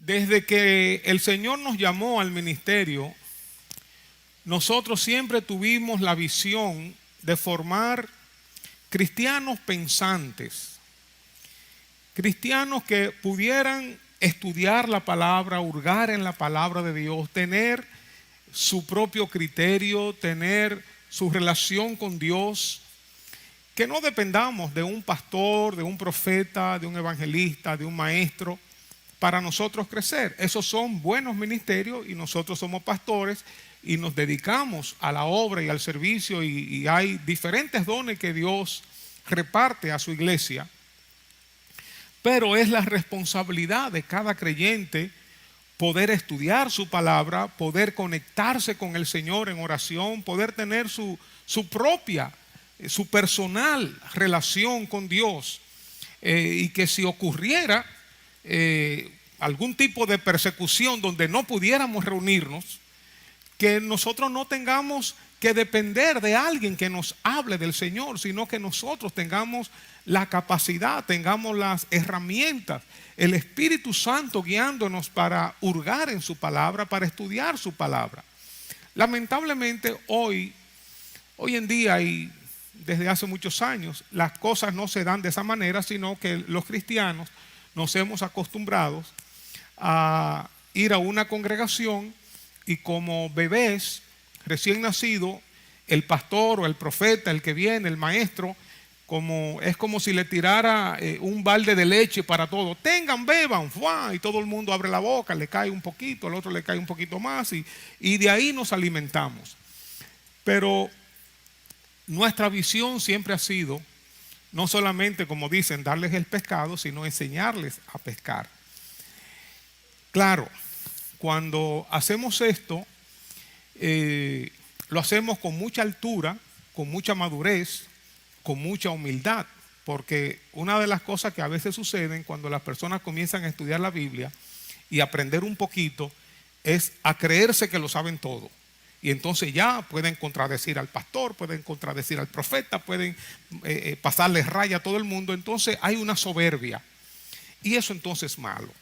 Desde que el Señor nos llamó al ministerio, nosotros siempre tuvimos la visión de formar cristianos pensantes, cristianos que pudieran estudiar la palabra, hurgar en la palabra de Dios, tener su propio criterio, tener su relación con Dios, que no dependamos de un pastor, de un profeta, de un evangelista, de un maestro, para nosotros crecer. Esos son buenos ministerios y nosotros somos pastores y nos dedicamos a la obra y al servicio y hay diferentes dones que Dios reparte a su iglesia. Pero es la responsabilidad de cada creyente poder estudiar su palabra, poder conectarse con el Señor en oración, poder tener su propia, su personal relación con Dios. Y que si ocurriera algún tipo de persecución donde no pudiéramos reunirnos, que nosotros no tengamos que depender de alguien que nos hable del Señor, sino que nosotros tengamos la capacidad, tengamos las herramientas, el Espíritu Santo guiándonos para hurgar en su palabra, para estudiar su palabra. Lamentablemente hoy en día y desde hace muchos años, las cosas no se dan de esa manera, sino que los cristianos nos hemos acostumbrado a ir a una congregación y como bebés recién nacidos, el pastor o el profeta, el que viene, el maestro, es como si le tirara un balde de leche para todos. Tengan, beban, ¡fua! Y todo el mundo abre la boca, le cae un poquito, al otro le cae un poquito más y de ahí nos alimentamos. Pero nuestra visión siempre ha sido no solamente, como dicen, darles el pescado, sino enseñarles a pescar. Claro, cuando hacemos esto, lo hacemos con mucha altura, con mucha madurez, con mucha humildad, porque una de las cosas que a veces suceden cuando las personas comienzan a estudiar la Biblia y aprender un poquito es a creerse que lo saben todo. Y entonces ya pueden contradecir al pastor, pueden contradecir al profeta, pueden pasarle raya a todo el mundo. Entonces hay una soberbia. Y eso entonces es malo.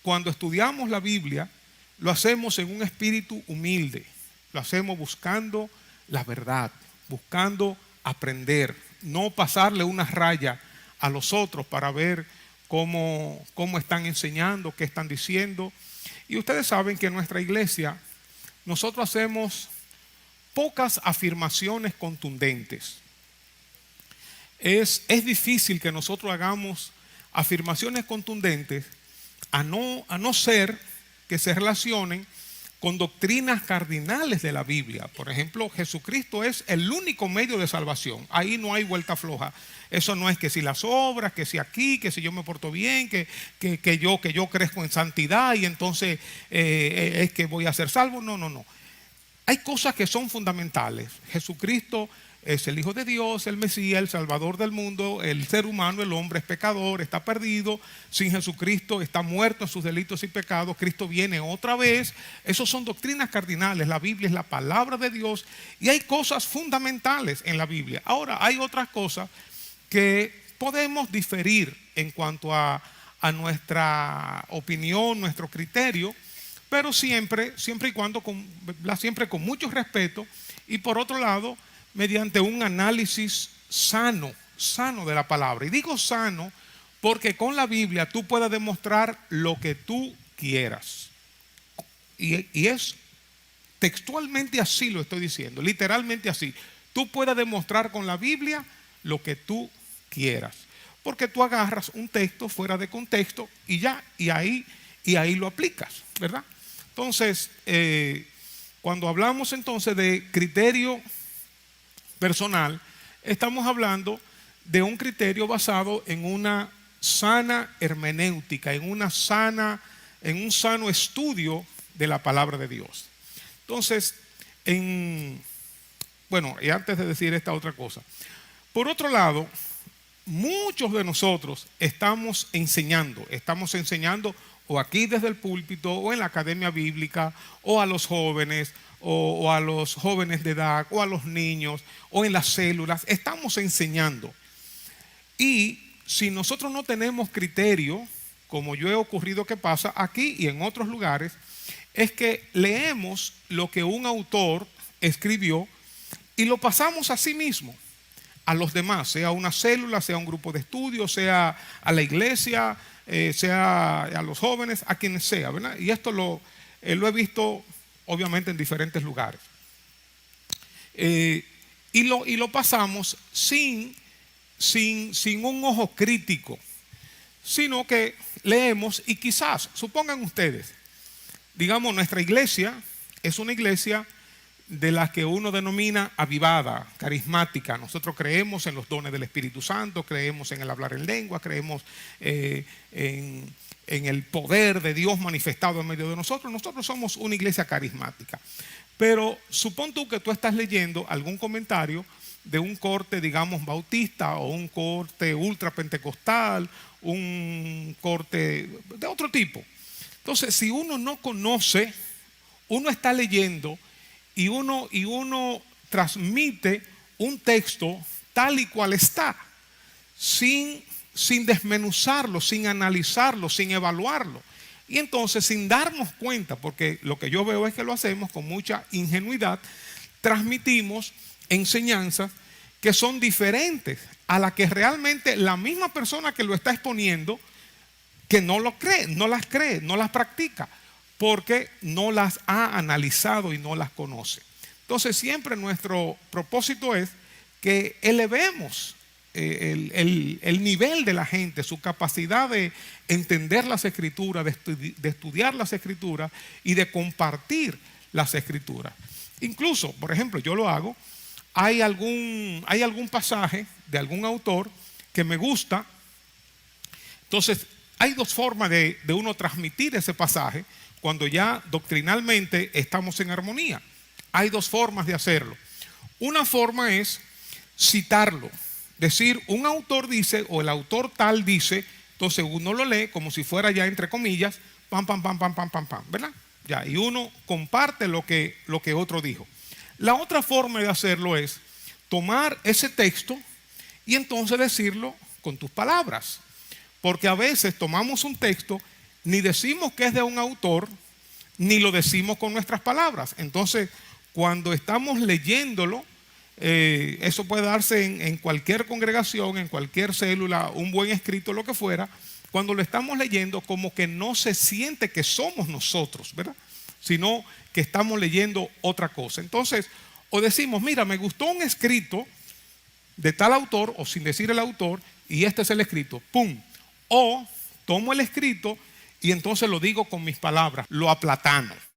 Cuando estudiamos la Biblia, lo hacemos en un espíritu humilde. Lo hacemos buscando la verdad, buscando aprender. No pasarle una raya a los otros para ver cómo están enseñando, qué están diciendo. Y ustedes saben que en nuestra iglesia nosotros hacemos pocas afirmaciones contundentes. Es difícil que nosotros hagamos afirmaciones contundentes a no ser que se relacionen con doctrinas cardinales de la Biblia. Por ejemplo, Jesucristo es el único medio de salvación. Ahí no hay vuelta floja. Eso no es que si las obras, que si aquí, que si yo me porto bien, que yo crezco en santidad y entonces es que voy a ser salvo. No. Hay cosas que son fundamentales. Jesucristo es el Hijo de Dios, el Mesías, el Salvador del mundo. El ser humano, el hombre es pecador, está perdido. Sin Jesucristo está muerto en sus delitos y pecados. Cristo viene otra vez. Esas son doctrinas cardinales. La Biblia es la palabra de Dios y hay cosas fundamentales en la Biblia. Ahora hay otras cosas que podemos diferir en cuanto a nuestra opinión, nuestro criterio, pero siempre y cuando siempre con mucho respeto y por otro lado mediante un análisis sano de la palabra. Y digo sano porque con la Biblia tú puedes demostrar lo que tú quieras. Y es textualmente así lo estoy diciendo, literalmente así. Tú puedes demostrar con la Biblia lo que tú quieras. Porque tú agarras un texto fuera de contexto y ya, y ahí lo aplicas, ¿verdad? Entonces, cuando hablamos entonces de criterio personal, estamos hablando de un criterio basado en una sana hermenéutica, en un sano estudio de la palabra de Dios. Entonces, y antes de decir esta otra cosa, por otro lado, muchos de nosotros estamos enseñando o aquí desde el púlpito o en la academia bíblica o a los jóvenes o a los jóvenes de edad o a los niños o en las células, estamos enseñando. Y si nosotros no tenemos criterio, como yo he ocurrido que pasa aquí y en otros lugares, es que leemos lo que un autor escribió y lo pasamos a sí mismo, a los demás, sea una célula, sea un grupo de estudio, sea a la iglesia, sea a los jóvenes, a quienes sea, ¿verdad? Y esto lo he visto obviamente en diferentes lugares. Y lo pasamos sin un ojo crítico, sino que leemos y quizás, supongan ustedes, digamos, nuestra iglesia es una iglesia de la que uno denomina avivada, carismática. Nosotros creemos en los dones del Espíritu Santo, creemos en el hablar en lengua, creemos en el poder de Dios manifestado en medio de nosotros. Nosotros somos una iglesia carismática. Pero supón tú que tú estás leyendo algún comentario de un corte, digamos, bautista o un corte ultrapentecostal, un corte de otro tipo. Entonces, si uno no conoce, uno está leyendo y uno transmite un texto tal y cual está, sin desmenuzarlo, sin analizarlo, sin evaluarlo. Y entonces, sin darnos cuenta, porque lo que yo veo es que lo hacemos con mucha ingenuidad, transmitimos enseñanzas que son diferentes a las que realmente la misma persona que lo está exponiendo, que no lo cree, no las practica, porque no las ha analizado y no las conoce. Entonces siempre nuestro propósito es que elevemos el nivel de la gente, su capacidad de entender las escrituras, de estudiar las escrituras y de compartir las escrituras. Incluso, por ejemplo, yo lo hago, hay algún pasaje de algún autor que me gusta, entonces hay dos formas de uno transmitir ese pasaje cuando ya doctrinalmente estamos en armonía. Hay dos formas de hacerlo. Una forma es citarlo, decir, un autor dice o el autor tal dice, entonces uno lo lee como si fuera ya entre comillas, pam, pam, pam, pam, pam, pam, pam, ¿verdad? Ya, y uno comparte lo que otro dijo. La otra forma de hacerlo es tomar ese texto y entonces decirlo con tus palabras. Porque a veces tomamos un texto, ni decimos que es de un autor, ni lo decimos con nuestras palabras. Entonces, cuando estamos leyéndolo, eso puede darse en cualquier congregación, en cualquier célula, un buen escrito, lo que fuera. Cuando lo estamos leyendo, como que no se siente que somos nosotros, ¿verdad? Sino que estamos leyendo otra cosa. Entonces, o decimos, mira, me gustó un escrito de tal autor, o sin decir el autor, y este es el escrito, ¡pum! O tomo el escrito y entonces lo digo con mis palabras, lo aplatano.